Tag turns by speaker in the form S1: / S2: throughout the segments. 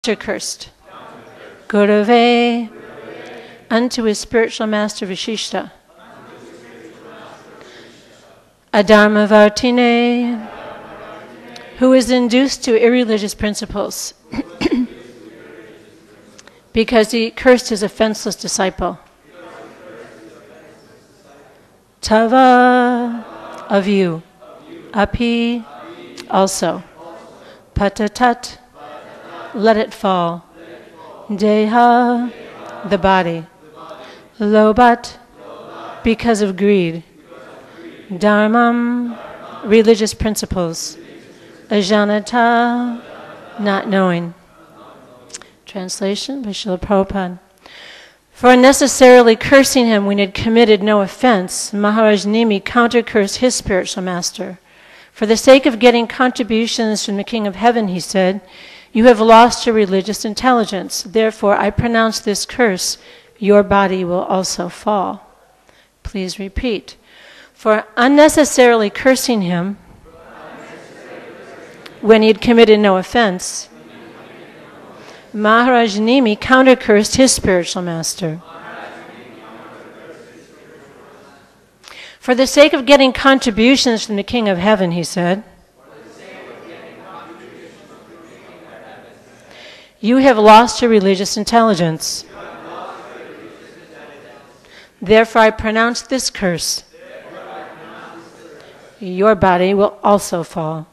S1: Cursed. Gurave unto his spiritual master Vishishta. Adharma Vartine, who is induced to irreligious principles because he cursed his offenseless disciple. Tava, of you. Api, also. Patatat, let it fall. Deha, the body. Lobat, because of greed. Dharmam, religious principles. Ajanata, not knowing. Translation by Srila Prabhupada. For unnecessarily cursing him when he had committed no offense, Maharaj Nimi counter-cursed his spiritual master. For the sake of getting contributions from the King of Heaven, he said, you have lost your religious intelligence. Therefore, I pronounce this curse. Your body will also fall. Please repeat. For unnecessarily cursing him when he had committed no offense, Maharaj Nimi counter-cursed his spiritual master. For the sake of getting contributions from the King of Heaven, he said, you have lost your religious intelligence. Therefore, I pronounce this curse. Your body will also fall.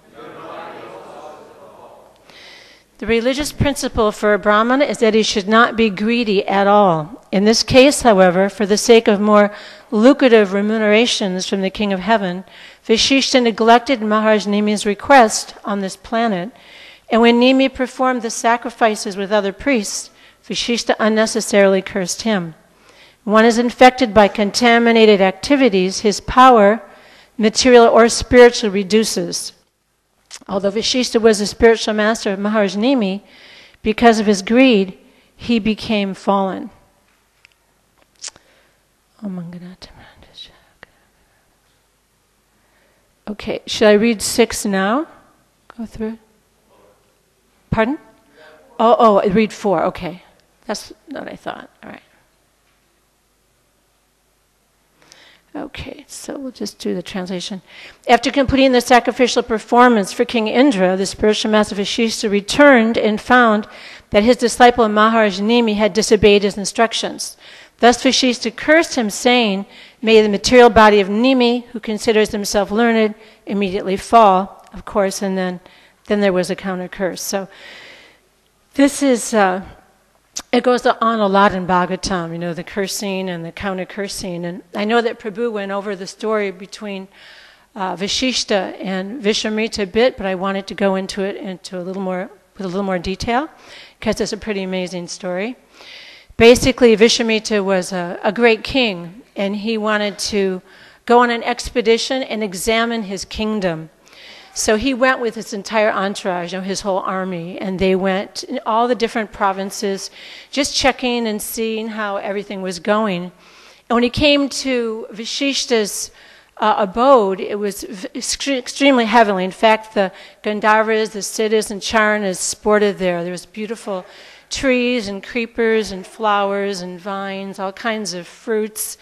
S1: The religious principle for a Brahmana is that he should not be greedy at all. In this case, however, for the sake of more lucrative remunerations from the King of Heaven, Vishishta neglected Maharaj Nimi's request on this planet, and when Nimi performed the sacrifices with other priests, Vishishta unnecessarily cursed him. When one is infected by contaminated activities, his power, material or spiritual, reduces. Although Vishishta was the spiritual master of Maharaj Nimi, because of his greed, he became fallen. Okay, should I read 6 now? Go through it. Pardon? Oh, read 4, okay. That's what I thought, all right. Okay, so we'll just do the translation. After completing the sacrificial performance for King Indra, the spiritual master Vishishta returned and found that his disciple Maharaj Nimi had disobeyed his instructions. Thus Vishishta cursed him, saying, may the material body of Nimi, who considers himself learned, immediately fall, of course, and then there was a counter curse. So this is... it goes on a lot in Bhagavatam, you know, the cursing and the counter-cursing. And I know that Prabhu went over the story between Vishishta and Vishwamitra a bit, but I wanted to go into it with a little more detail, because it's a pretty amazing story. Basically, Vishwamitra was a great king, and he wanted to go on an expedition and examine his kingdom. So he went with his entire entourage, you know, his whole army, and they went in all the different provinces, just checking and seeing how everything was going. And when he came to Vishishta's abode, it was extremely heavenly. In fact, the Gandharvas, the Siddhas, and Charanas sported there. There was beautiful trees and creepers and flowers and vines, all kinds of fruits.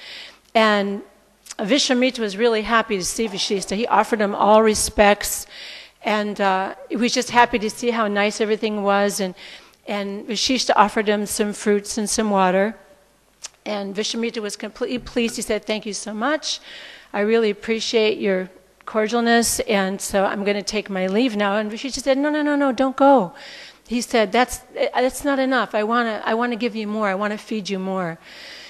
S1: And Vishwamitra was really happy to see Vishishta. He offered him all respects, and he was just happy to see how nice everything was. And Vishishta offered him some fruits and some water. And Vishwamitra was completely pleased. He said, thank you so much. I really appreciate your cordialness, and so I'm going to take my leave now. And Vishishta said, no, don't go. He said, that's not enough. I want to give you more. I want to feed you more.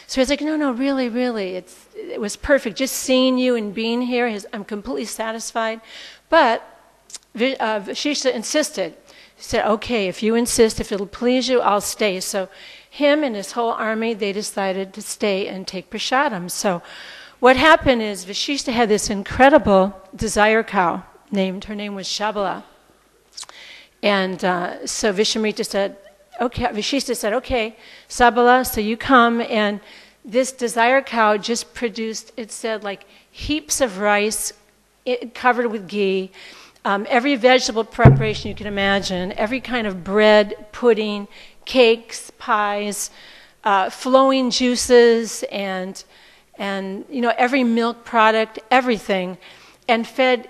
S1: So he's like, no, really, it was perfect. Just seeing you and being here, I'm completely satisfied. But Vishishta insisted. He said, okay, if you insist, if it'll please you, I'll stay. So him and his whole army, they decided to stay and take prasadam. So what happened is Vishishta had this incredible desire cow her name was Shabala. And so Vishwamitra said, okay, Vishishta said, okay, Sabala, so you come, and this desire cow just produced, it said, like heaps of rice covered with ghee, every vegetable preparation you can imagine, every kind of bread, pudding, cakes, pies, flowing juices, and every milk product, everything, and fed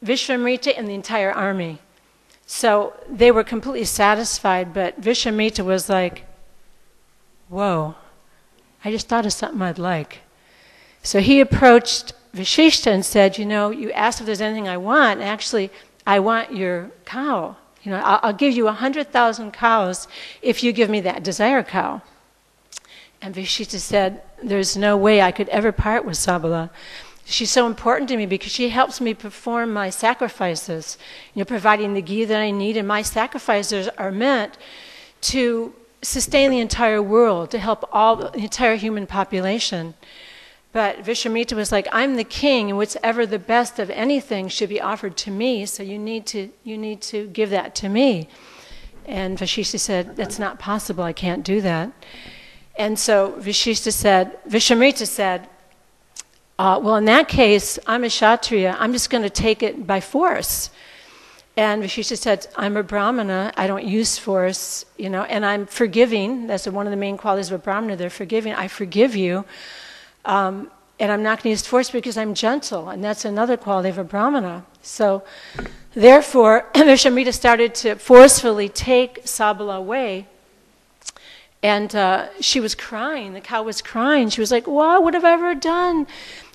S1: Vishwamitra and the entire army. So they were completely satisfied, but Vishwamitra was like, whoa, I just thought of something I'd like. So he approached Vashishta and said, you asked if there's anything I want. Actually, I want your cow. I'll give you 100,000 cows if you give me that desire cow. And Vashishta said, there's no way I could ever part with Sabala. She's so important to me because she helps me perform my sacrifices, providing the ghee that I need, and my sacrifices are meant to sustain the entire world, to help the entire human population. But Vishwamitra was like, I'm the king, and whatever the best of anything should be offered to me, so you need to give that to me. And Vashishta said, that's not possible, I can't do that. And so Vishwamitra said, well, in that case, I'm a Kshatriya, I'm just going to take it by force. And Vashishta said, I'm a Brahmana, I don't use force, and I'm forgiving. That's one of the main qualities of a Brahmana, they're forgiving. I forgive you, and I'm not going to use force because I'm gentle, and that's another quality of a Brahmana. So, therefore, Vishwamitra started to forcefully take Sabala away, and she was crying, the cow was crying. She was like, wow, what have I ever done?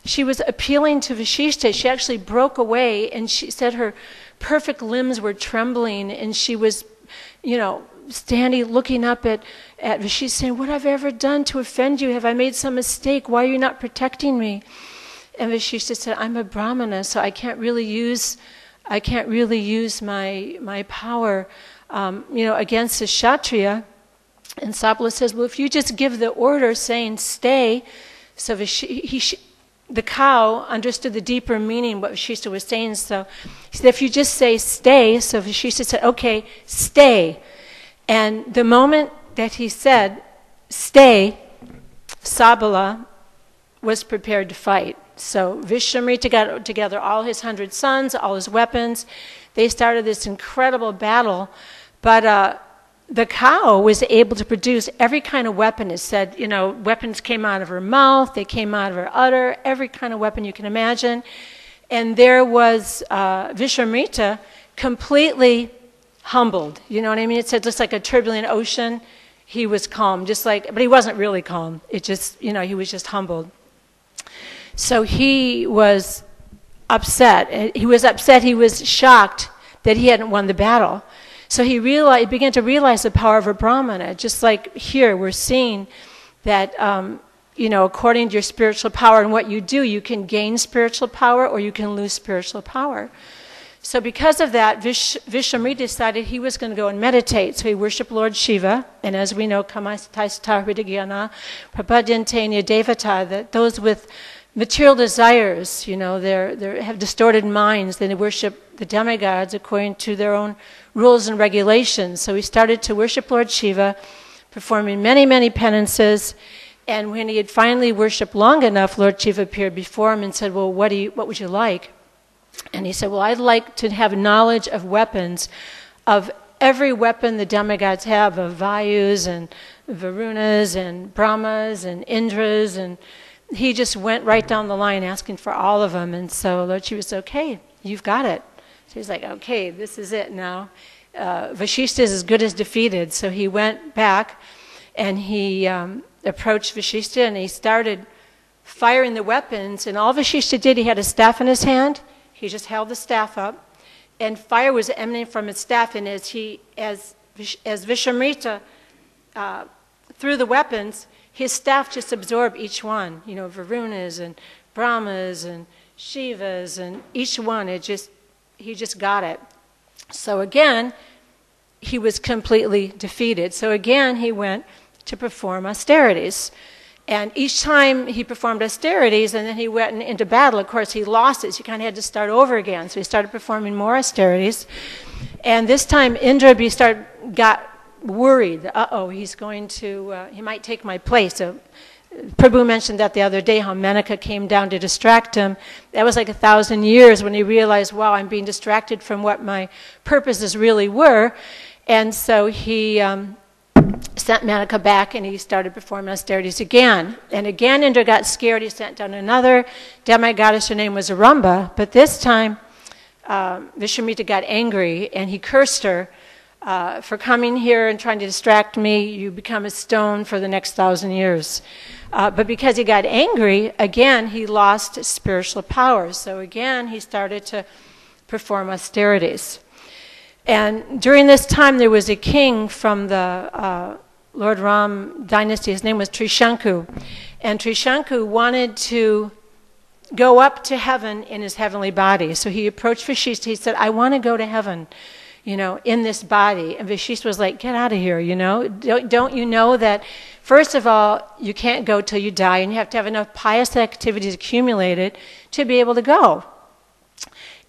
S1: She was appealing to Vashishta. She actually broke away, and she said her perfect limbs were trembling, and she was, standing, looking up at Vashishta, saying, what have I ever done to offend you? Have I made some mistake? Why are you not protecting me? And Vashishta said, I'm a Brahmana, so I can't really use my power, against a Kshatriya. And Sabala says, well, if you just give the order saying stay, so the cow understood the deeper meaning what Vashishta was saying. So he said, if you just say stay, so Vashishta said, okay, stay. And the moment that he said stay, Sabala was prepared to fight. So Vishwamitra got together all his 100 sons, all his weapons. They started this incredible battle, but the cow was able to produce every kind of weapon. It said, weapons came out of her mouth, they came out of her udder, every kind of weapon you can imagine. And there was Vishwamitra completely humbled. You know what I mean? It said just like a turbulent ocean, he was calm, but he wasn't really calm. It just, he was just humbled. So he was upset. He was shocked that he hadn't won the battle. So he began to realize the power of a Brahmana. Just like here, we're seeing that, according to your spiritual power and what you do, you can gain spiritual power or you can lose spiritual power. So because of that, Vishwamitra decided he was going to go and meditate. So he worshiped Lord.Siva. And as we know, Kamastaista Hridagyana Prapadyante Devata, that those with material desires, they have distorted minds. They worship the demigods according to their own rules and regulations. So he started to worship Lord.Siva, performing many, many penances. And when he had finally worshipped long enough, Lord.Siva appeared before him and said, well, what would you like? And he said, well, I'd like to have knowledge of weapons, of every weapon the demigods have, of Vayus and Varunas and Brahmas and Indras. And he just went right down the line asking for all of them. And so Lord.Siva said, okay, you've got it. So he's like, okay, this is it now. Vashishta is as good as defeated. So he went back and he approached Vashishta and he started firing the weapons. And all Vashishta did, he had a staff in his hand. He just held the staff up. And fire was emanating from his staff. And as Vishwamitra threw the weapons, his staff just absorbed each one. Varunas and Brahmas and Shivas and each one, he just got it. So again, he was completely defeated. So again, he went to perform austerities. And each time he performed austerities and then he went into battle, of course, he lost it. So he kind of had to start over again. So he started performing more austerities. And this time, Indra got worried. Uh-oh, he might take my place. So Prabhu mentioned that the other day, how Menaka came down to distract him. That was like 1,000 years when he realized, wow, I'm being distracted from what my purposes really were. And so he sent Menaka back, and he started performing austerities again. And again, Indra got scared. He sent down another demigoddess. Her name was Aramba. But this time, Vishwamitra got angry, and he cursed her for coming here and trying to distract me. You become a stone for the next 1,000 years. But because he got angry, again, he lost spiritual powers. So again, he started to perform austerities. And during this time, there was a king from the Lord Ram dynasty. His name was Trishanku. And Trishanku wanted to go up to heaven in his heavenly body. So he approached Vashishta. He said, I want to go to heaven, you know, in this body. And Vashishta was like, get out of here, you know. Don't you know that, first of all, you can't go till you die, and you have to have enough pious activities accumulated to be able to go.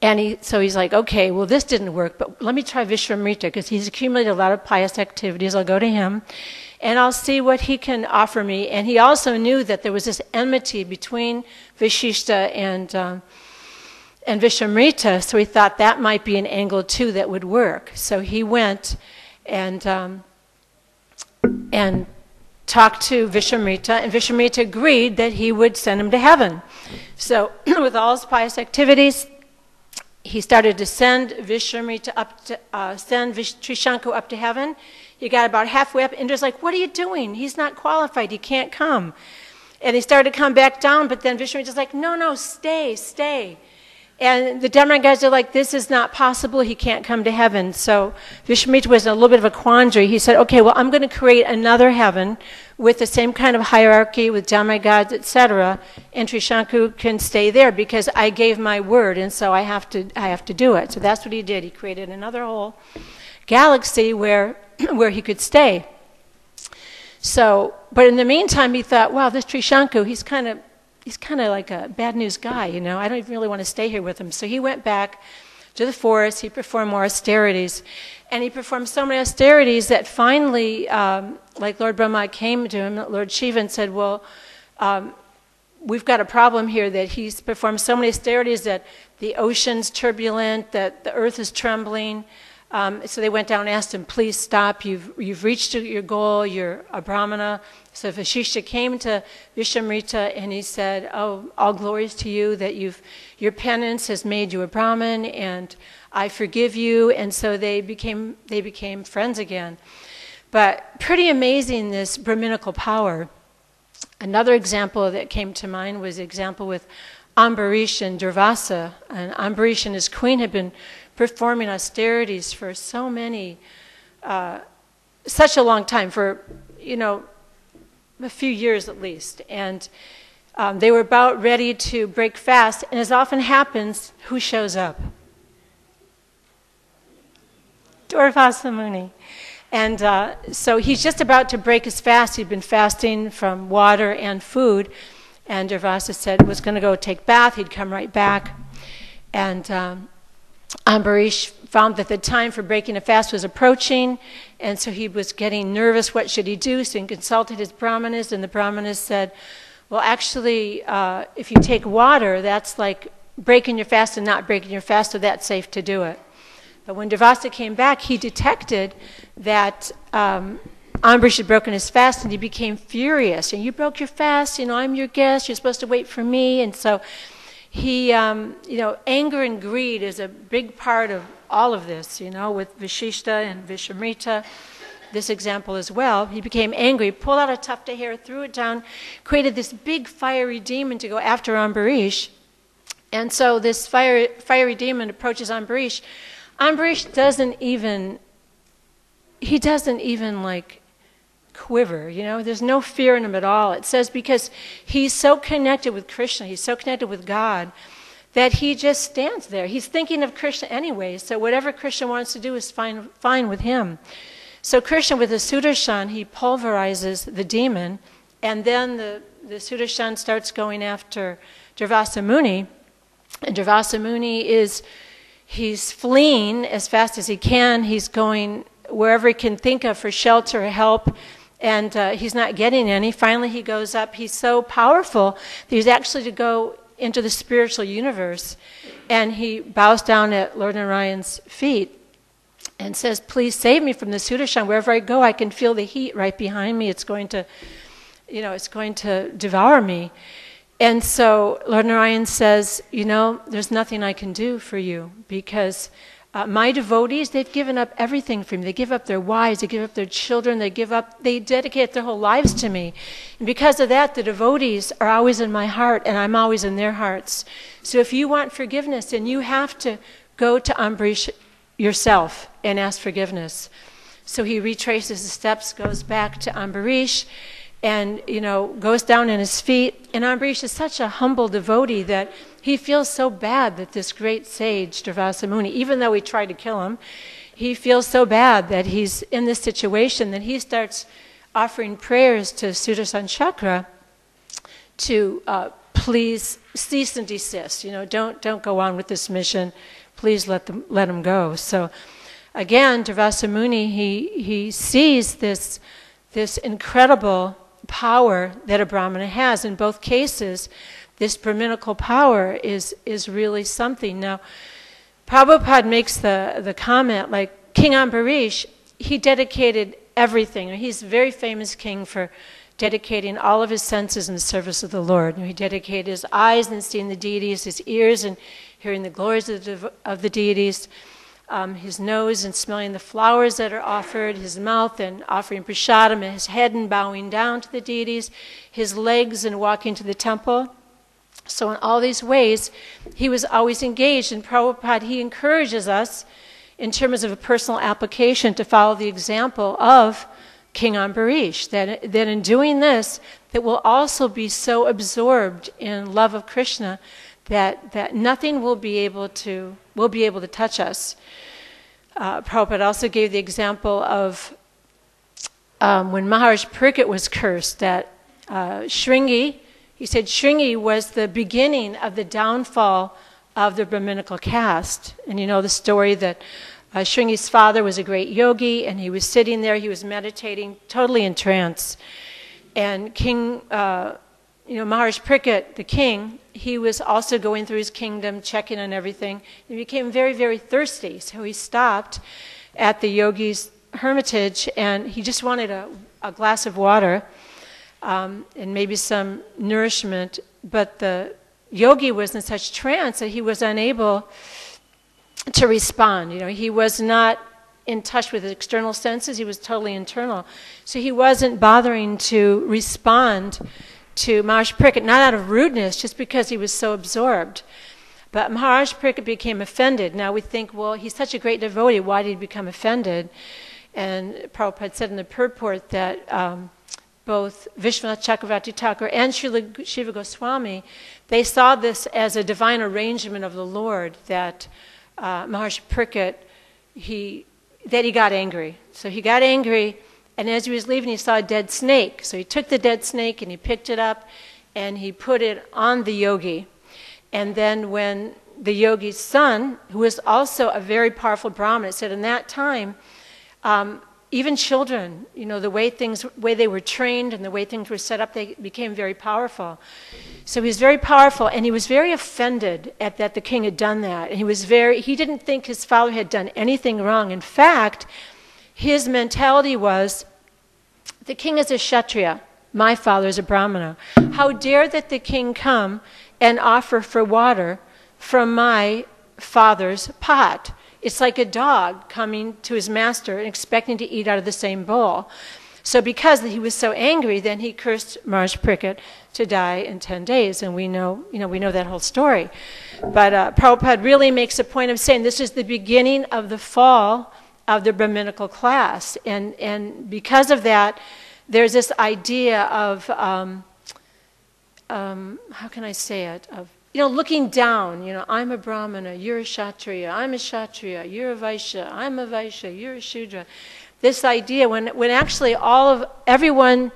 S1: And so he's like, okay, well, this didn't work, but let me try Vishwamitra, because he's accumulated a lot of pious activities. I'll go to him, and I'll see what he can offer me. And he also knew that there was this enmity between Vashishta and Vishwamitra, so he thought that might be an angle, too, that would work. So he went and talked to Vishwamitra, and Vishwamitra agreed that he would send him to heaven. So with all his pious activities, he started to send Vishwamitra up to, Trishanku up to heaven. He got about halfway up. Indra's like, what are you doing? He's not qualified. He can't come. And he started to come back down, but then Vishwamitra's like, no, stay. And the demigods are like, this is not possible. He can't come to heaven. So Vishwamitra was in a little bit of a quandary. He said, okay, well, I'm going to create another heaven with the same kind of hierarchy, with demigods, etc. And Trishanku can stay there because I gave my word, and so I have to do it. So that's what he did. He created another whole galaxy where he could stay. So, but in the meantime, he thought, wow, this Trishanku, he's kind of like a bad news guy, you know. I don't even really want to stay here with him. So he went back to the forest. He performed more austerities. And he performed so many austerities that finally, like Lord Brahma came to him, Lord.Siva, and said, well, we've got a problem here, that he's performed so many austerities that the ocean's turbulent, that the earth is trembling. So they went down and asked him, please stop. You've reached your goal. You're a Brahmana. So Vashishta came to Vishwamitra, and he said, oh, all glories to you, that your penance has made you a Brahmin, and I forgive you. And so they became friends again. But pretty amazing, this Brahminical power. Another example that came to mind was the example with Ambarish and Durvasa. And Ambarish and his queen had been performing austerities for so many, such a long time, for, you know, a few years at least. And they were about ready to break fast, and as often happens, who shows up? Durvasa Muni. And so he's just about to break his fast. He'd been fasting from water and food, and Durvasa said was going to go take bath. He'd come right back. And Ambarish found that the time for breaking a fast was approaching, and so he was getting nervous. What should he do? So he consulted his brahmanas, and the brahmanas said, well, actually, if you take water, that's like breaking your fast and not breaking your fast, so that's safe to do it. But when Durvasa came back, he detected that Ambarish had broken his fast, and he became furious. And you broke your fast, you know, I'm your guest, you're supposed to wait for me. And so he, you know, anger and greed is a big part of all of this, you know, with Vashishta and Vishwamitra, this example as well. He became angry, pulled out a tuft of hair, threw it down, created this big fiery demon to go after Ambarish. And so this fiery demon approaches Ambarish. Ambarish doesn't even like quiver, you know, there's no fear in him at all. It says because he's so connected with Krishna, he's so connected with God, that he just stands there. He's thinking of Krishna anyway, so whatever Krishna wants to do is fine with him. So Krishna, with the Sudarshan, he pulverizes the demon, and then the Sudarshan starts going after Durvasa Muni, and Durvasa Muni he's fleeing as fast as he can. He's going wherever he can think of for shelter or help. and he's not getting any. Finally, he goes up. He's so powerful that he's actually to go into the spiritual universe, and he bows down at Lord Narayan's feet and says, "Please save me from the Sudarshan. Wherever I go, I can feel the heat right behind me. It's going to, it's going to devour me." And so Lord Narayan says, "There's nothing I can do for you, because my devotees, they've given up everything for me. They give up their wives, they give up their children, they dedicate their whole lives to me. And because of that, the devotees are always in my heart, and I'm always in their hearts. So if you want forgiveness, then you have to go to Ambarish yourself and ask forgiveness." So he retraces the steps, goes back to Ambarish, and goes down on his feet. And Ambarish is such a humble devotee that he feels so bad that this great sage, Durvasa Muni, even though he tried to kill him, he feels so bad that he's in this situation that he starts offering prayers to Sudarshan Chakra to please cease and desist. Don't go on with this mission. Please let him go. So again, Durvasa Muni, he sees this incredible power that a Brahmana has. In both cases, this Brahminical power is really something. Now, Prabhupada makes the comment, like King Ambarish, he dedicated everything. He's a very famous king for dedicating all of his senses in the service of the Lord. He dedicated his eyes in seeing the deities, his ears in hearing the glories of the deities, his nose in smelling the flowers that are offered, his mouth in offering prasadam, his head in bowing down to the deities, his legs in walking to the temple. So in all these ways, he was always engaged. And Prabhupada, he encourages us, in terms of a personal application, to follow the example of King Ambarish, that in doing this, that we'll also be so absorbed in love of Krishna that nothing will be able to touch us. Prabhupada also gave the example of when Maharaj Parikshit was cursed, that Shringi, he said Shringi was the beginning of the downfall of the Brahminical caste. And you know the story that Shringi's father was a great yogi, and he was sitting there, he was meditating, totally in trance. And King, Maharaj Parikshit, the king, he was also going through his kingdom, checking on everything. He became very, very thirsty, so he stopped at the yogi's hermitage, and he just wanted a glass of water and maybe some nourishment. But the yogi was in such trance that he was unable to respond. He was not in touch with his external senses, he was totally internal. So he wasn't bothering to respond to Maharaj Parikshit, not out of rudeness, just because he was so absorbed. But Maharaj Parikshit became offended. Now we think, well, he's such a great devotee, why did he become offended? And Prabhupada said in the purport that both Vishwanath Chakravarti Thakur and Srila Shiva Goswami, they saw this as a divine arrangement of the Lord, that Maharaj Parikshit, he got angry. So he got angry, and as he was leaving, he saw a dead snake. So he took the dead snake and he picked it up and he put it on the yogi. And then when the yogi's son, who was also a very powerful Brahmin, said in that time, even children, the way they were trained and the way things were set up, they became very powerful. So he was very powerful, and he was very offended at that the king had done that. And he didn't think his father had done anything wrong. In fact, his mentality was, the king is a Kshatriya, my father is a Brahmana. How dare that the king come and offer for water from my father's pot? It's like a dog coming to his master and expecting to eat out of the same bowl. So because he was so angry, then he cursed Maharaj Parikshit to die in 10 days, and we know that whole story. But Prabhupada really makes a point of saying this is the beginning of the fall of the Brahminical class, and because of that, there's this idea of how can I say it, of looking down. I'm a Brahmana, you're a Kshatriya, I'm a Kshatriya, you're a Vaishya, I'm a Vaishya, you're a Shudra. This idea, when actually everyone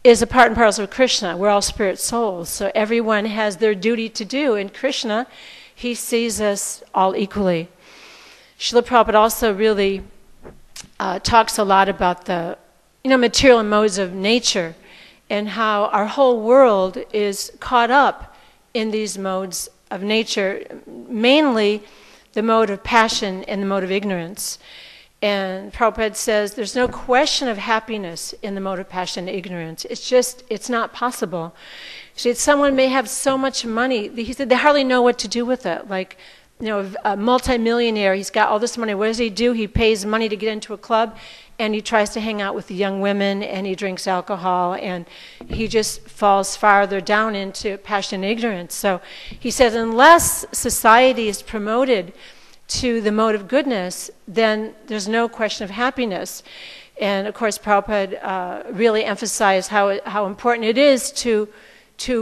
S1: is a part and parcel of Krishna. We're all spirit souls, so everyone has their duty to do. And Krishna, he sees us all equally. Srila Prabhupada also really talks a lot about the material modes of nature, and how our whole world is caught up in these modes of nature, mainly the mode of passion and the mode of ignorance. And Prabhupada says there's no question of happiness in the mode of passion and ignorance. It's not possible. See, someone may have so much money, he said they hardly know what to do with it. Like, a multimillionaire, he's got all this money. What does he do? He pays money to get into a club, and he tries to hang out with the young women, and he drinks alcohol, and he just falls farther down into passion and ignorance. So he says unless society is promoted to the mode of goodness, then there's no question of happiness. And of course, Prabhupada really emphasized how important it is to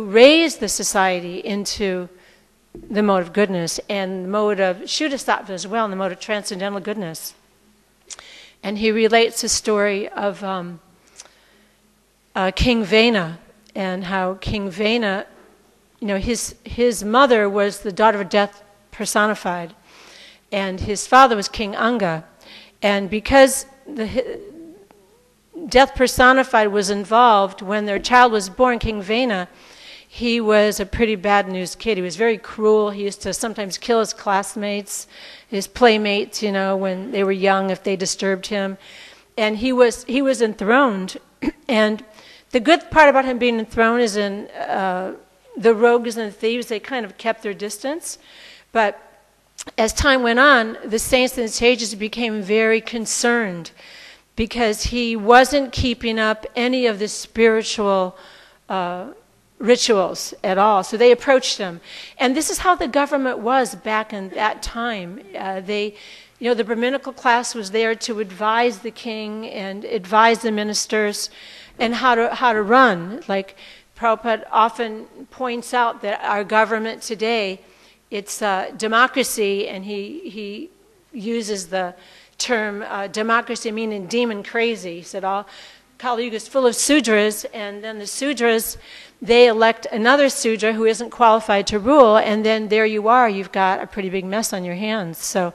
S1: raise the society into the mode of goodness, and the mode of Shuddha-sattva as well, and the mode of transcendental goodness. And he relates the story of King Vena, and how King Vena, his mother was the daughter of death personified, and his father was King Anga. And because the death personified was involved when their child was born, King Vena, he was a pretty bad news kid. He was very cruel. He used to sometimes kill his classmates, his playmates, when they were young, if they disturbed him. And he was enthroned. And the good part about him being enthroned is in the rogues and the thieves, they kind of kept their distance. But as time went on, the saints and the sages became very concerned because he wasn't keeping up any of the spiritual rituals at all. So they approached him. And this is how the government was back in that time. The Brahminical class was there to advise the king and advise the ministers and how to run. Like Prabhupada often points out that our government today, it's democracy, and he uses the term democracy meaning demon crazy. He said all Kali Yuga is full of Sudras, and then the Sudras, they elect another Sudra who isn't qualified to rule, and then there you are, you've got a pretty big mess on your hands. So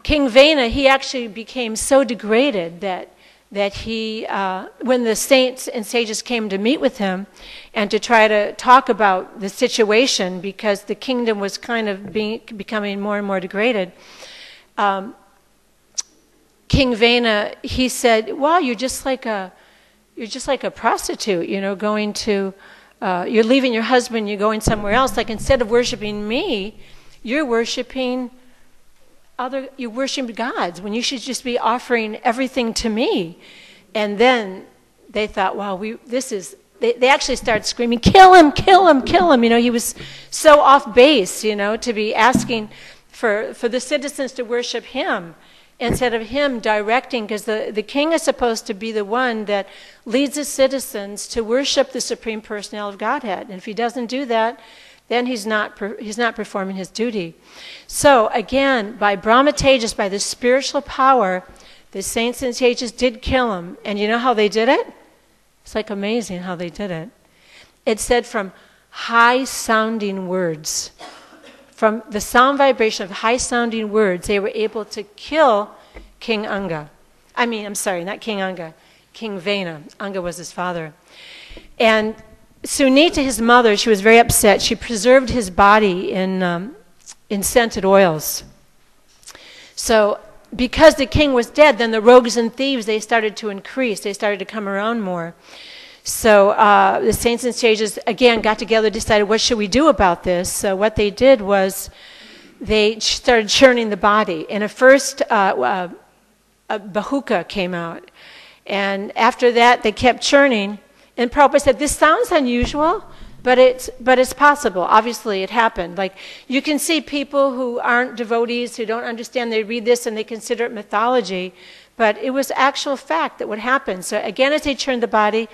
S1: King Vena, he actually became so degraded that he, when the saints and sages came to meet with him and to try to talk about the situation, because the kingdom was kind of becoming more and more degraded, King Vena, he said, "Wow, you're just like a prostitute, going to, you're leaving your husband, you're going somewhere else. Like instead of worshiping me, you're worshiping gods when you should just be offering everything to me." And then they thought, wow, they actually started screaming, kill him, kill him, kill him. He was so off base, to be asking for the citizens to worship him instead of him directing, because the king is supposed to be the one that leads the citizens to worship the Supreme Personality of Godhead. And if he doesn't do that, then he's not performing his duty. So again, by Brahma Tejas, by the spiritual power, the saints and sages did kill him. And you know how they did it? It's like amazing how they did it. It said from high-sounding words. From the sound vibration of high-sounding words, they were able to kill King Anga. I'm sorry, not King Anga, King Vena. Anga was his father. And Sunita, his mother, she was very upset. She preserved his body in scented oils. So because the king was dead, then the rogues and thieves, they started to increase. They started to come around more. So the saints and sages, again, got together, decided, what should we do about this? So what they did was they started churning the body. And at first, a bahuka came out. And after that, they kept churning. And Prabhupada said, this sounds unusual, but it's possible. Obviously, it happened. Like, you can see people who aren't devotees, who don't understand, they read this and they consider it mythology, but it was actual fact that would happen. So again, as they churned the body,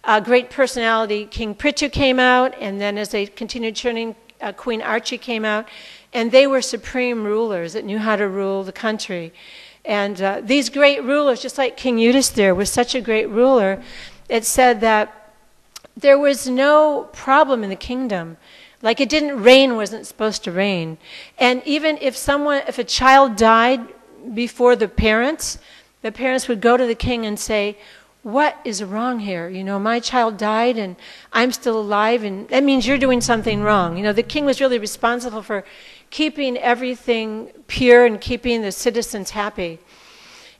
S1: a great personality, King Prithu, came out, and then as they continued churning, Queen Archie came out, and they were supreme rulers that knew how to rule the country. And these great rulers, just like King Yudhisthira was such a great ruler, it said that there was no problem in the kingdom. Like it didn't rain, wasn't supposed to rain. And even if a child died before the parents would go to the king and say, what is wrong here? You know, my child died and I'm still alive, and that means you're doing something wrong. You know, the king was really responsible for keeping everything pure and keeping the citizens happy.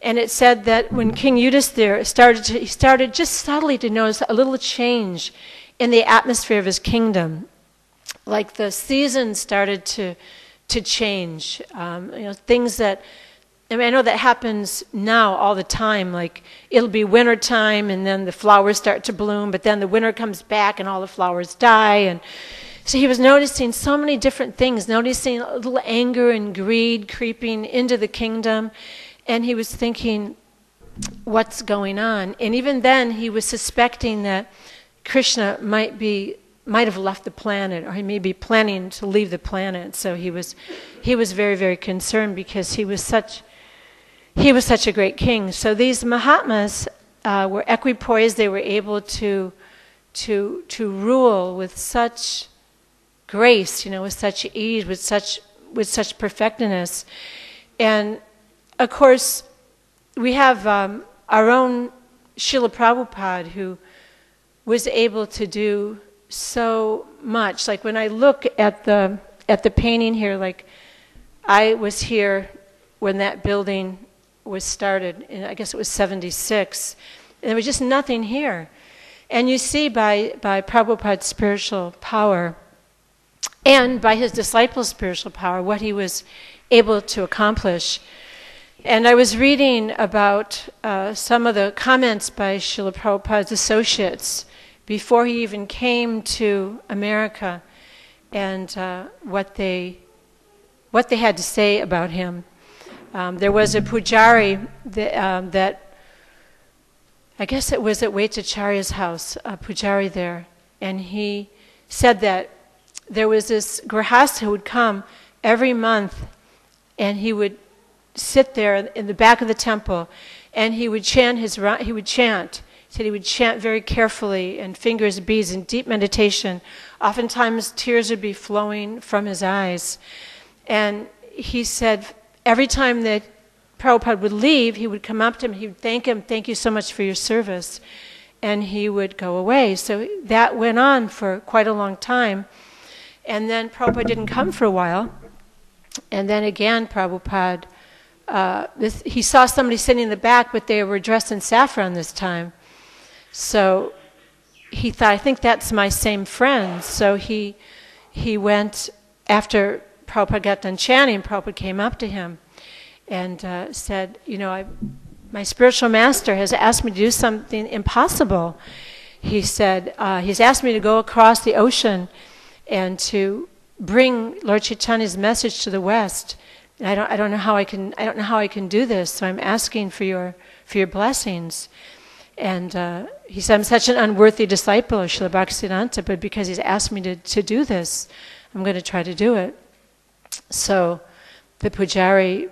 S1: And it said that when King Yudhisthira he started just subtly to notice a little change in the atmosphere of his kingdom. Like the seasons started to change. You know, things that, I mean, I know that happens now all the time. Like, it'll be winter time and then the flowers start to bloom, but then the winter comes back and all the flowers die. And so he was noticing so many different things, noticing a little anger and greed creeping into the kingdom. And he was thinking, what's going on? And even then, he was suspecting that Krishna might have left the planet, or he may be planning to leave the planet. So he was very, very concerned, because he was such a great king. So these Mahatmas were equipoised. They were able to rule with such grace, you know, with such ease, with such perfectness. And of course, we have our own Srila Prabhupada, who was able to do so much. Like, when I look at the painting here, like, I was here when that building was started, and I guess it was 76, and there was just nothing here. And you see by Prabhupada's spiritual power and by his disciples' spiritual power what he was able to accomplish. And I was reading about some of the comments by Srila Prabhupada's associates before he even came to America, and what they had to say about him. There was a pujari that I guess it was at Vaitacharya's house, a pujari there, and he said that there was this grahasta who would come every month, and he would sit there in the back of the temple, and he would chant. He said he would chant very carefully, and fingers, beads, in deep meditation. Oftentimes tears would be flowing from his eyes. And he said every time that Prabhupada would leave, he would come up to him, he would thank him, "Thank you so much for your service," and he would go away. So that went on for quite a long time. And then Prabhupada didn't come for a while. And then again, Prabhupada, he saw somebody sitting in the back, but they were dressed in saffron this time. So he thought, I think that's my same friend. So he went, after Prabhupada got done chanting, Prabhupada came up to him and said, you know, my spiritual master has asked me to do something impossible. He said, he's asked me to go across the ocean and to bring Lord Chaitanya's message to the West. And I don't know how I can do this. So I'm asking for your blessings. And he said, I'm such an unworthy disciple of Srila Bhaktisiddhanta, but because he's asked me to do this, I'm going to try to do it. So the pujari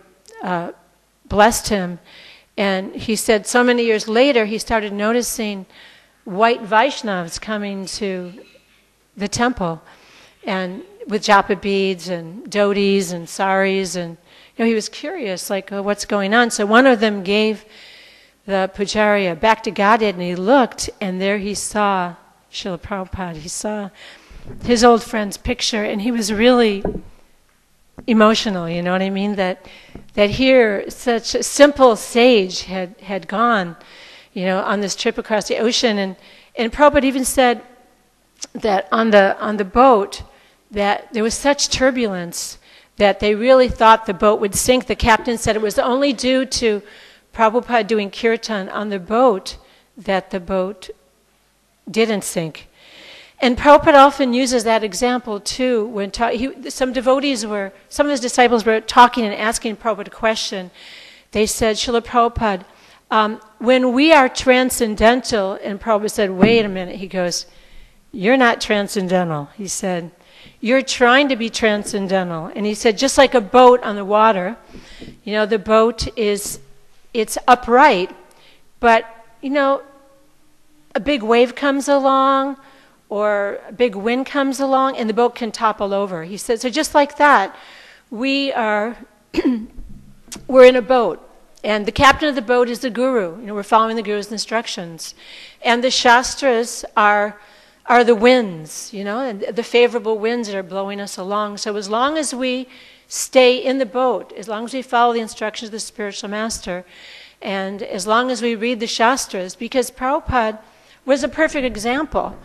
S1: blessed him, and he said so many years later he started noticing white Vaishnavas coming to the temple, and with japa beads and dhotis and saris, and you know, he was curious, like, oh, what's going on? So one of them gave the pujari a Bhakti Godhead, and he looked, and there he saw Srila Prabhupada. He saw his old friend's picture, and he was really emotional, you know what I mean? That here such a simple sage had gone, you know, on this trip across the ocean, and Prabhupada even said that on the boat that there was such turbulence that they really thought the boat would sink. The captain said it was only due to Prabhupada doing kirtan on the boat that the boat didn't sink. And Prabhupada often uses that example too when some of his disciples were talking and asking Prabhupada a question. They said, Srila Prabhupada, when we are transcendental, and Prabhupada said, wait a minute, he goes, you're not transcendental. He said, you're trying to be transcendental. And he said, just like a boat on the water, you know, the boat it's upright, but, you know, a big wave comes along, or a big wind comes along, and the boat can topple over. He said, so just like that, we're in a boat, And the captain of the boat is the guru. We're following the guru's instructions. And the shastras are the winds, and the favorable winds that are blowing us along. So as long as we stay in the boat, as long as we follow the instructions of the spiritual master, and as long as we read the shastras, because Prabhupada was a perfect example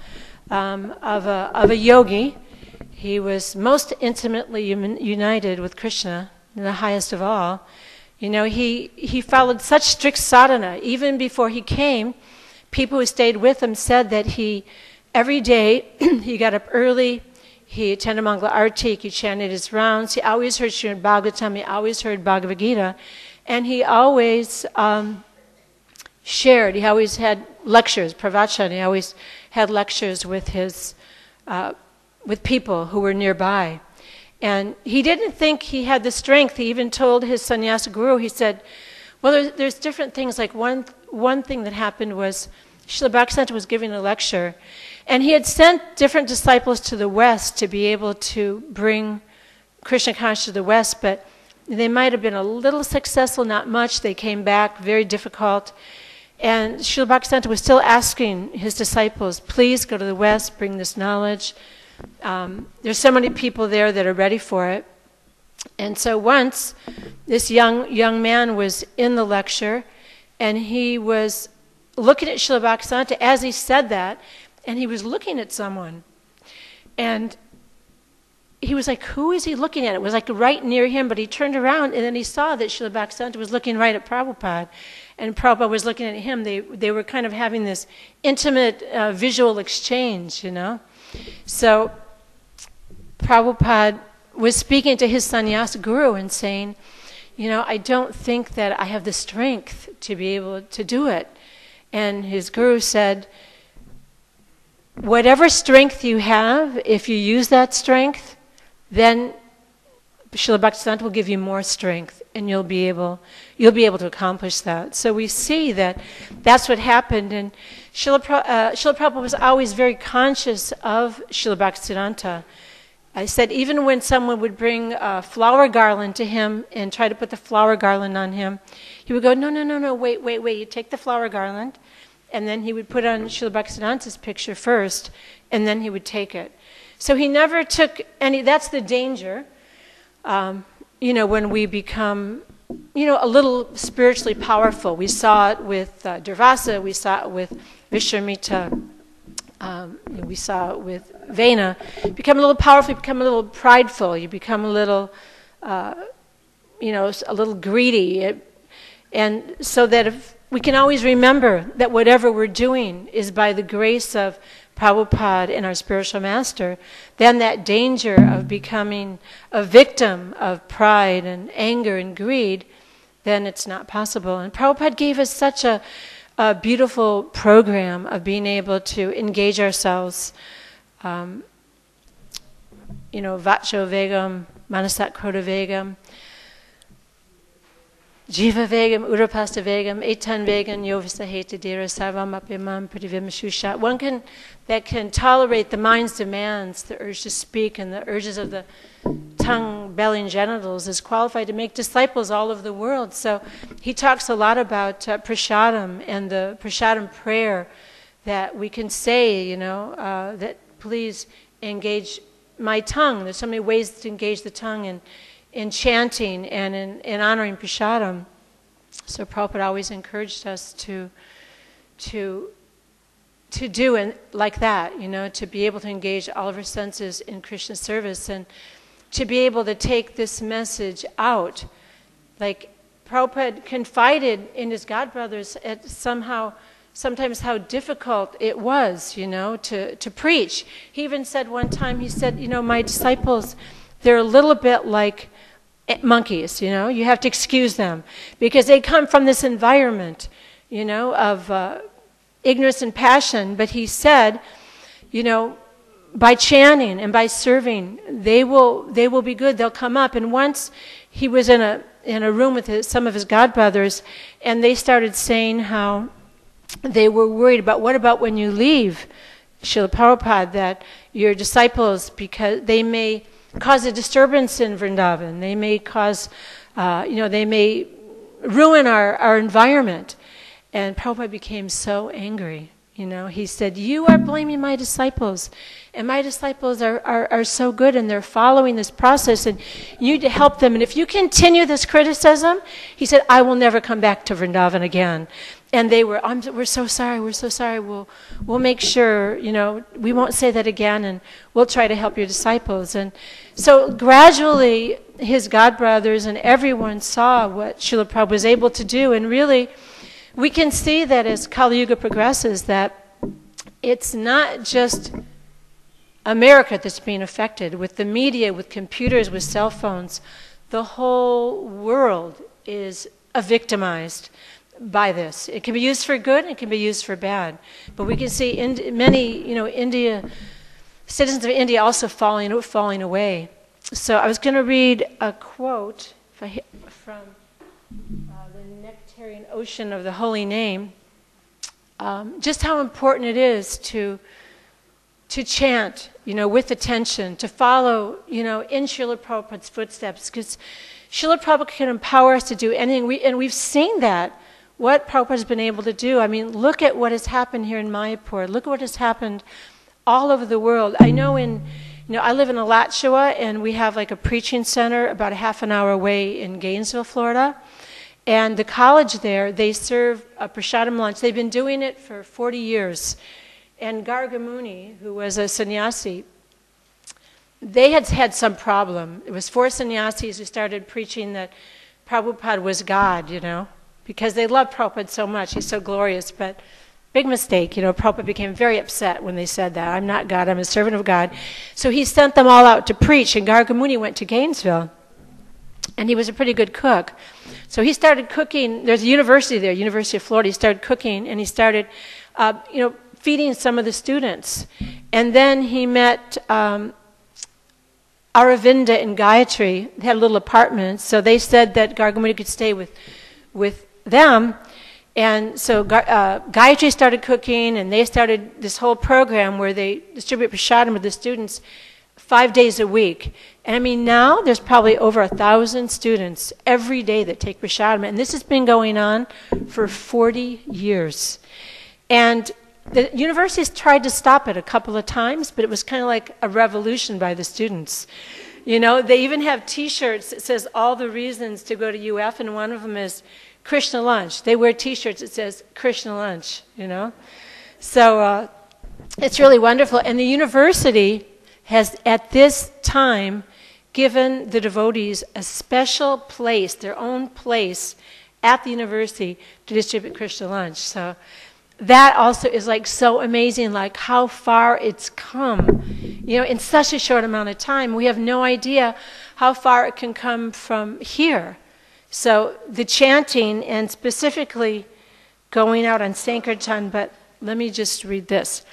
S1: of a yogi. He was most intimately united with Krishna, the highest of all. He followed such strict sadhana. Even before he came, people who stayed with him said that every day he got up early, he attended Mangala Arati, he chanted his rounds, he always heard Srimad Bhagavatam, he always heard Bhagavad Gita, and he always shared, he always had lectures, pravachan, he always had lectures with people who were nearby. And he didn't think he had the strength. He even told his sannyasa guru, he said, well, there's different things. Like one thing that happened was Srila Bhaktivedanta was giving a lecture, and he had sent different disciples to the West to be able to bring Krishna consciousness to the West, but they might have been a little successful, not much. They came back, very difficult. And Srila Bhaktivedanta was still asking his disciples, please go to the West, bring this knowledge. There's so many people there that are ready for it. And so once, this young man was in the lecture, and he was looking at Srila Bhaktivedanta as he said that, and he was looking at someone. And he was like, who is he looking at? It was like right near him, but he turned around, and then he saw that Srila Bhaktivedanta was looking right at Prabhupada, and Prabhupada was looking at him. They were kind of having this intimate visual exchange, So Prabhupada was speaking to his sannyasa guru and saying, I don't think that I have the strength to be able to do it. And his guru said, whatever strength you have, if you use that strength, then Srila Bhaktivedanta will give you more strength, and you'll be able to accomplish that. So we see that that's what happened, and Srila Prabhupada was always very conscious of Srila Bhaktivedanta. I said even when someone would bring a flower garland to him and try to put the flower garland on him, he would go, no, wait, you take the flower garland, and then he would put on Srila Bhaktivedanta's picture first, and then he would take it. So he never took any, that's the danger, when we become, a little spiritually powerful. We saw it with Durvasa, we saw it with Vishwamitra, we saw it with Vena. You become a little powerful, you become a little prideful, you become a little, a little greedy. And so that if we can always remember that whatever we're doing is by the grace of Prabhupada and our spiritual master, then that danger of becoming a victim of pride and anger and greed, then it's not possible. And Prabhupada gave us such a beautiful program of being able to engage ourselves, Vacho Vegam, Manasat Krodha Vegam, Jiva Vegam, Urapasta Vegam, Etan Vegam, Yovisa Heta Dera, Sarvam Apimam, Pradivim Shusha. One that can tolerate the mind's demands, the urge to speak, and the urges of the tongue, belly, and genitals, is qualified to make disciples all over the world. So he talks a lot about prasadam and the prasadam prayer that we can say, that please engage my tongue. There's so many ways to engage the tongue in chanting and in honoring prasadam. So Prabhupada always encouraged us to do and like that, to be able to engage all of our senses in Krishna service and to be able to take this message out. Like Prabhupada confided in his godbrothers at sometimes how difficult it was, to preach. He even said one time, he said, my disciples, they're a little bit like monkeys, you have to excuse them because they come from this environment, of ignorance and passion. But he said, by chanting and by serving, they will be good. They'll come up. And once he was in a room with some of his godbrothers, and they started saying how they were worried about what about when you leave, Srila Prabhupada, that your disciples, because they may cause a disturbance in Vrindavan. They may cause, they may ruin our environment. And Prabhupada became so angry. You know, he said, you are blaming my disciples, and my disciples are so good, and they're following this process, and you need to help them. And if you continue this criticism, he said, I will never come back to Vrindavan again. And they were, we're so sorry, we'll make sure, you know, we won't say that again, and we'll try to help your disciples. And so gradually, his godbrothers and everyone saw what Srila Prabhupada was able to do, and really, we can see that as Kali Yuga progresses, that it's not just America that's being affected. With the media, with computers, with cell phones, the whole world is victimized by this. It can be used for good, and it can be used for bad. But we can see many, you know, citizens of India also falling away. So I was going to read a quote from the Nectarian Ocean of the Holy Name, just how important it is to chant, you know, with attention, to follow, you know, in Srila Prabhupada's footsteps, because Srila Prabhupada can empower us to do anything, and we've seen that, what Prabhupada's been able to do. I mean, look at what has happened here in Mayapur. Look at what has happened all over the world. I know I live in Alachua, and we have like a preaching center about a half an hour away in Gainesville, Florida. And the college there, they serve a prasadam lunch. They've been doing it for 40 years. And Gargamuni, who was a sannyasi, they had some problem. It was 4 sannyasis who started preaching that Prabhupada was God, you know, because they loved Prabhupada so much. He's so glorious, but big mistake. You know, Prabhupada became very upset when they said that. I'm not God, I'm a servant of God. So he sent them all out to preach, and Gargamuni went to Gainesville. And he was a pretty good cook. So he started cooking. There's a university there, University of Florida. He started cooking, and he started, feeding some of the students. And then he met Aravinda and Gayatri. They had a little apartment, so they said that Gargamuni could stay with them. And so Gayatri started cooking, and they started this whole program where they distribute prasadam to the students 5 days a week. And I mean, now there's probably over 1,000 students every day that take prasadam, and this has been going on for 40 years. And the universities tried to stop it a couple of times, but it was kind of like a revolution by the students. You know, they even have T-shirts that says all the reasons to go to UF, and one of them is Krishna lunch. They wear T-shirts that says Krishna lunch, you know. So it's really wonderful. And the university has, at this time, given the devotees a special place, their own place at the university to distribute Krishna lunch. So that also is like so amazing, like how far it's come. You know, in such a short amount of time, we have no idea how far it can come from here. So the chanting, and specifically going out on Sankirtan, but let me just read this.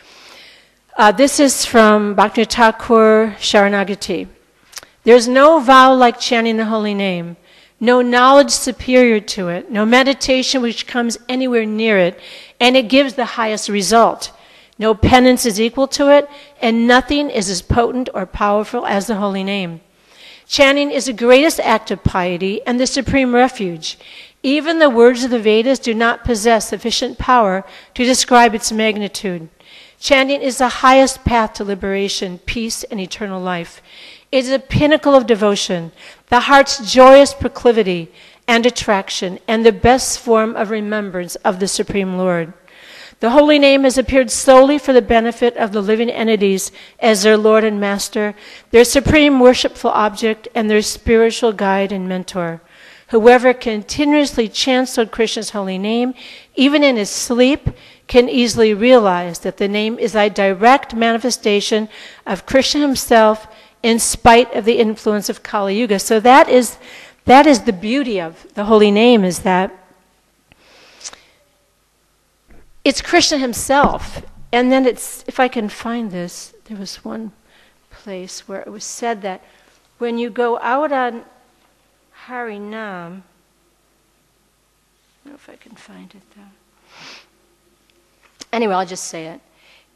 S1: This is from Bhakti Thakur Sharanagati. There's no vow like chanting the holy name, no knowledge superior to it, no meditation which comes anywhere near it, and it gives the highest result. No penance is equal to it, and nothing is as potent or powerful as the holy name. Chanting is the greatest act of piety and the supreme refuge. Even the words of the Vedas do not possess sufficient power to describe its magnitude. Chanting is the highest path to liberation, peace, and eternal life. It is a pinnacle of devotion, the heart's joyous proclivity and attraction, and the best form of remembrance of the Supreme Lord. The holy name has appeared solely for the benefit of the living entities as their Lord and Master, their supreme worshipful object, and their spiritual guide and mentor. Whoever continuously chants Lord Krishna's holy name, even in his sleep, can easily realize that the name is a direct manifestation of Krishna himself in spite of the influence of Kali Yuga. So that is the beauty of the holy name, is that it's Krishna himself. And then it's, if I can find this, there was one place where it was said that when you go out on Harinam, I don't know if I can find it though. Anyway, I'll just say it.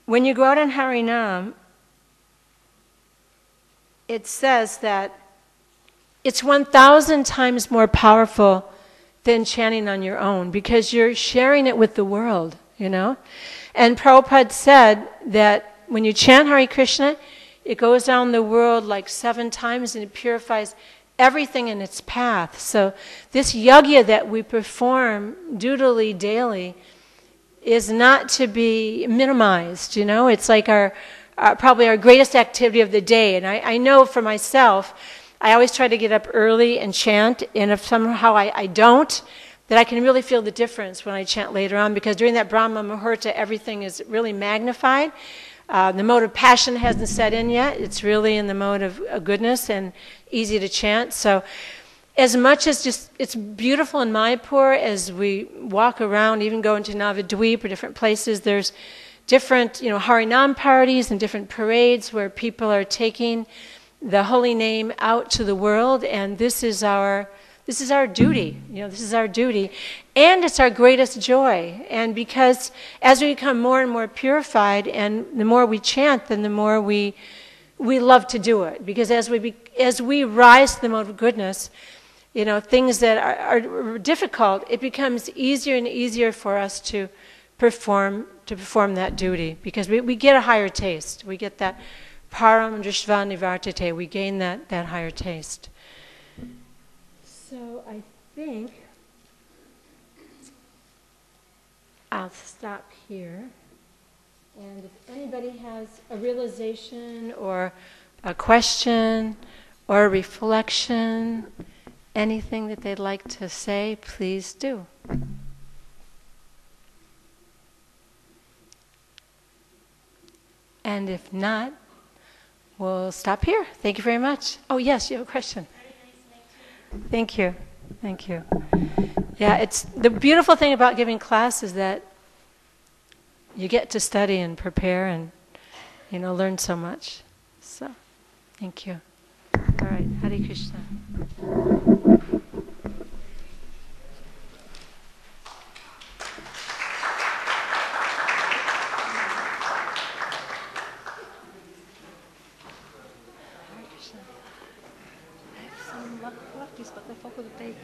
S1: When you go out on Harinam, it says that it's 1,000 times more powerful than chanting on your own, because you're sharing it with the world, you know. And Prabhupada said that when you chant Hare Krishna, it goes down the world like 7 times and it purifies everything in its path. So this yajna that we perform dutifully daily is not to be minimized, you know. It's like probably our greatest activity of the day. And I know for myself, I always try to get up early and chant, and if somehow I don't, that I can really feel the difference when I chant later on, because during that Brahma Muhurta, everything is really magnified. The mode of passion hasn't set in yet. It's really in the mode of goodness and easy to chant. So as much as just, it's beautiful in Mayapur as we walk around, even go into Navadweep or different places, there's different, you know, Harinam parties and different parades where people are taking the holy name out to the world, and this is our duty, you know, this is our duty. And it's our greatest joy. And because as we become more and more purified, and the more we chant, then the more we love to do it. Because as we rise to the mode of goodness, you know, things that are difficult, it becomes easier and easier for us to perform that duty. Because we get a higher taste. We get that param drishva nivartate. We gain that higher taste. So I think I'll stop here. And if anybody has a realization or a question or a reflection, anything that they'd like to say, please do. And if not, we'll stop here. Thank you very much. Oh, yes, you have a question. Thank you. Thank you. Yeah, it's the beautiful thing about giving class is that you get to study and prepare and, you know, learn so much. So, thank you. All right, Hare Krishna.
S2: But I forgot to take.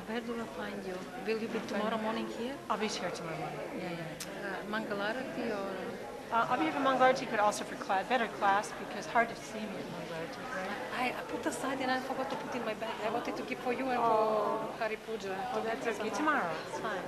S2: Where do I find you? Will you be tomorrow morning here?
S1: I'll be here tomorrow morning. Yeah.
S2: Mangalarati or?
S1: I'll be here for Mangalarti, but also for better class, because hard to see me at Mangalarti, right?
S2: I put aside and I forgot to put in my bag. I wanted to give for you and for Hari Puja.
S1: Oh, that's okay. Tomorrow, it's fine.